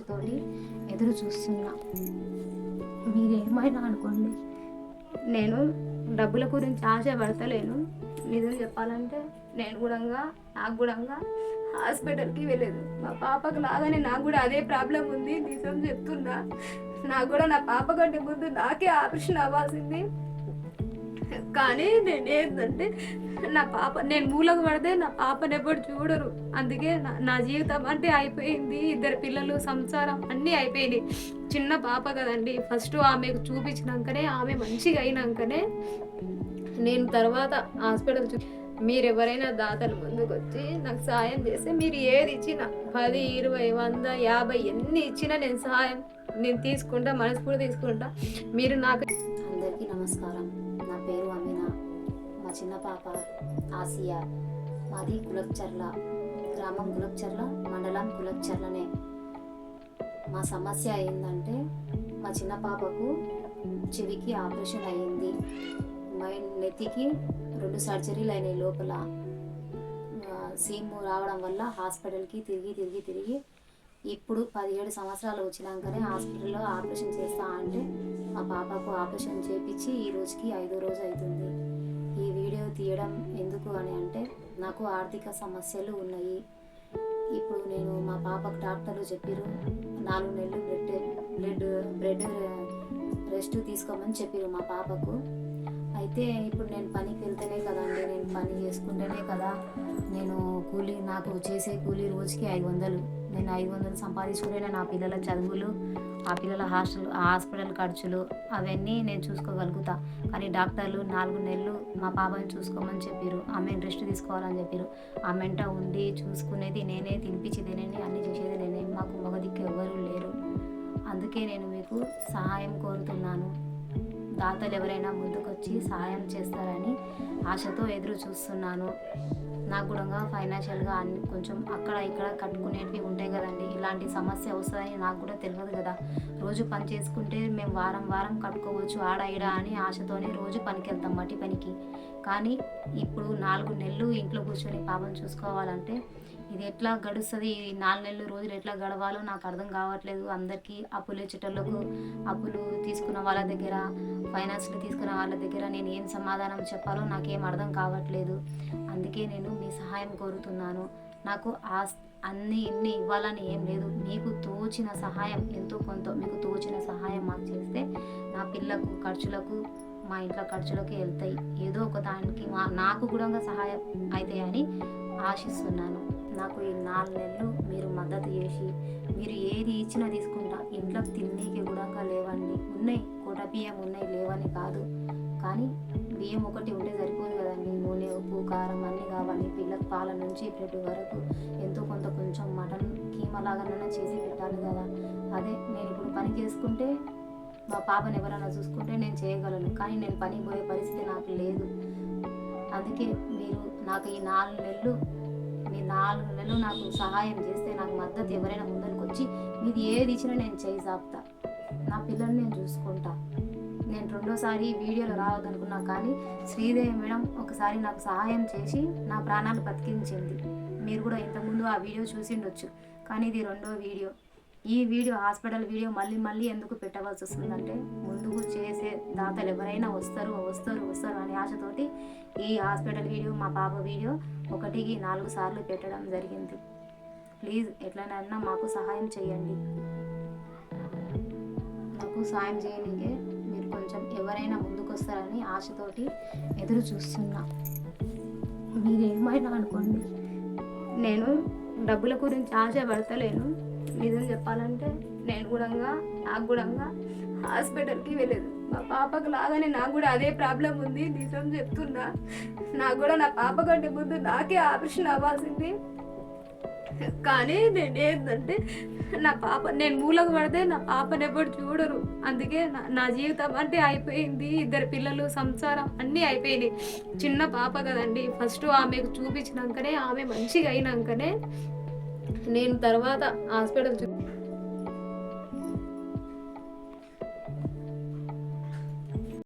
ఆశతోటి ఎదురు చూస్తున్నా. మీరేమైనా అనుకోండి, నేను డబ్బుల గురించి ఆశ పడతలేను. నిజం చెప్పాలంటే నాకు కూడా హాస్పిటల్కి వెళ్ళలేదు. మా పాపకు లాగానే నాకు కూడా అదే ప్రాబ్లం ఉంది. నిజం చెప్తున్నా, నాకు కూడా నా పాప కంటే ముందు నాకే ఆపరేషన్ అవ్వాల్సింది. కానీ ఏంటంటే నేను మూలకు పడితే నా పాపని ఎప్పుడు చూడరు. అందుకే నా జీవితం అంటే అయిపోయింది. 2 పిల్లలు, సంసారం అన్నీ అయిపోయినాయి. చిన్న పాప కదండి. ఫస్ట్ ఆమెకు చూపించినాకనే, ఆమె మంచిగా అయినాకనే నేను తర్వాత హాస్పిటల్ మీరు ఎవరైనా దాతలు ముందుకు వచ్చి నాకు సాయం చేస్తే, మీరు ఏది ఇచ్చినా 10, 20, 100, 50 ఎన్ని ఇచ్చినా నేను తీసుకుంటా, మనస్ఫూర్తి తీసుకుంటా. మీరు నాకు. అందరికీ నమస్కారం. నా పేరు అమీనా. మా చిన్న పాప ఆసియా. మాది కులక్చర్ల, గ్రామం కులక్చర్ల, మండలం కులక్చర్లనే. మా సమస్య ఏంటంటే, మా చిన్న పాపకు చెవికి ఆపరేషన్ అయ్యింది. నెత్తికి 2 సర్జరీలు అయినాయి. లోపల సీము రావడం వల్ల హాస్పిటల్కి తిరిగి ఇప్పుడు 17 సంవత్సరాలు వచ్చినాకనే హాస్పిటల్లో ఆపరేషన్ చేస్తా అంటే మా పాపకు ఆపరేషన్ చేయించి ఈ రోజుకి 5వ రోజు అవుతుంది. ఈ వీడియో తీయడం ఎందుకు అని అంటే, నాకు ఆర్థిక సమస్యలు ఉన్నాయి. ఇప్పుడు నేను మా పాపకు డాక్టర్లు చెప్పారు 4 నెలలు బ్రెడ్ రెస్ట్ తీసుకోమని చెప్పారు మా పాపకు. అయితే ఇప్పుడు నేను పనికి వెళ్తేనే కదండి, నేను పని చేసుకుంటేనే కదా నాకు చేసే కూలీ రోజుకి 500. నేను 500 సంపాదించుకుంటేనే నా పిల్లల చదువులు, ఆ పిల్లల హాస్పిటల్ ఖర్చులు అవన్నీ నేను చూసుకోగలుగుతా. కానీ డాక్టర్లు 4 నెలలు మా పాపని చూసుకోమని చెప్పారు. ఆమెను రెస్ట్ తీసుకోవాలని చెప్పారు. ఆమెంట ఉండి చూసుకునేది నేనే, తినిపించేది నేనే, అన్నీ చేసేది నేనే. మాకు మగదిక్కు ఎవరు లేరు. అందుకే నేను మీకు సహాయం కోరుతున్నాను. దాతలు ఎవరైనా ముందుకొచ్చి సహాయం చేస్తారని ఆశతో ఎదురు చూస్తున్నాను. నాకు కూడా ఫైనాన్షియల్గా అన్ని కొంచెం అక్కడ ఇక్కడ కట్టుకునేటివి ఉంటాయి కదండి. ఇలాంటి సమస్య వస్తుందని నాకు కూడా తెలియదు కదా. రోజు పని చేసుకుంటే మేము వారం కట్టుకోవచ్చు ఆడ ఈడ అని ఆశతోనే రోజు పనికి వెళ్తాం, మట్టి పనికి. కానీ ఇప్పుడు 4 నెలలు ఇంట్లో కూర్చొని పాపను చూసుకోవాలంటే ఇది ఎట్లా గడుస్తుంది? ఈ 4 నెలలు రోజులు ఎట్లా గడవాలో నాకు అర్థం కావట్లేదు. అందరికీ అప్పులు ఇచ్చేటోళ్ళకు, అప్పులు తీసుకున్న వాళ్ళ దగ్గర, ఫైనాన్స్లు తీసుకున్న వాళ్ళ దగ్గర నేను ఏం సమాధానం చెప్పాలో నాకేం అర్థం కావట్లేదు. అందుకే నేను మీ సహాయం కోరుతున్నాను. నాకు ఇన్ని ఇవ్వాలని ఏం లేదు. మీకు తోచిన సహాయం ఎంతో కొంత మీకు తోచిన సహాయం మాకు చేస్తే నా పిల్లకు ఖర్చులకు, మా ఇంట్లో ఖర్చులకి వెళ్తాయి. ఏదో ఒక దానికి నాకు కూడా సహాయం అవుతాయని ఆశిస్తున్నాను. నాకు ఈ 4 నెలలు మీరు మద్దతు చేసి, మీరు ఏది ఇచ్చినా తీసుకుంటా. ఇంట్లో తిన్నీకి కూడా లేవండి. ఉన్నాయి, కోట బియ్యం ఉన్నాయి, లేవని కాదు. కానీ బియ్యం ఒకటి ఉంటే సరిపోదు కదండి. నూనె, ఉప్పు, కారం అన్నీ కావాలి. పిల్లకి పాల నుంచి బ్రెడ్ వరకు ఎంతో కొంత కొంచెం మటన్ కీమా లాగానైనా చేసి పెట్టాలి కదా. అదే నేను ఇప్పుడు పని చేసుకుంటే మా పాపను ఎవరైనా చూసుకుంటే నేను చేయగలను. కానీ నేను పనికి పోయే పరిస్థితి నాకు లేదు. అందుకే మీరు నాకు ఈ 4 నెలలు నాకు సహాయం చేస్తే, నాకు మద్దతు ఎవరైనా ముందరికి వచ్చి మీది ఏది ఇచ్చినా నేను చేయి సాపుతా. నా పిల్లల్ని నేను చూసుకుంటా. నేను 2వ వీడియోలో రావద్దనుకున్నా, కానీ శ్రీదేవి మేడం ఒకసారి నాకు సహాయం చేసి నా ప్రాణాలు బతికించింది. మీరు కూడా ఇంతకుముందు ఆ వీడియో చూసిండొచ్చు. కానీ ఇది 2వ వీడియో. ఈ వీడియో హాస్పిటల్ వీడియో మళ్ళీ ఎందుకు పెట్టవలసి వస్తుందంటే, ముందుకు చేసే దాతలు ఎవరైనా వస్తారు అని ఆశతోటి ఈ హాస్పిటల్ వీడియో, మా పాప వీడియో 1కి 4 సార్లు పెట్టడం జరిగింది. ప్లీజ్ ఎట్లనైనా మాకు సహాయం చేయండి. నాకు సాయం చేయనికే మీరు కొంచెం ఎవరైనా ముందుకు వస్తారని ఆశతోటి ఎదురు చూస్తున్నా. మీరేమైనా అనుకోండి, నేను డబ్బుల గురించి ఆశ పడతలేను. నిజం చెప్పాలంటే నాకు కూడా హాస్పిటల్కి వెళ్ళలేదు. మా పాపకు లాగానే నాకు కూడా అదే ప్రాబ్లం ఉంది. నిజం చెప్తున్నా, నాకు కూడా నా పాప కంటే ముందు నాకే ఆపరేషన్ అవ్వాల్సింది. కానీ ఏంటంటే నేను మూలకు పడితే నా పాపని ఎప్పుడు చూడరు. అందుకే నా జీవితం అంటే అయిపోయింది. 2 పిల్లలు, సంసారం అన్నీ అయిపోయినాయి. చిన్న పాప కదండి. ఫస్ట్ ఆమెకు చూపించినాకనే, ఆమె మంచిగా అయినాకనే నేను తర్వాత హాస్పిటల్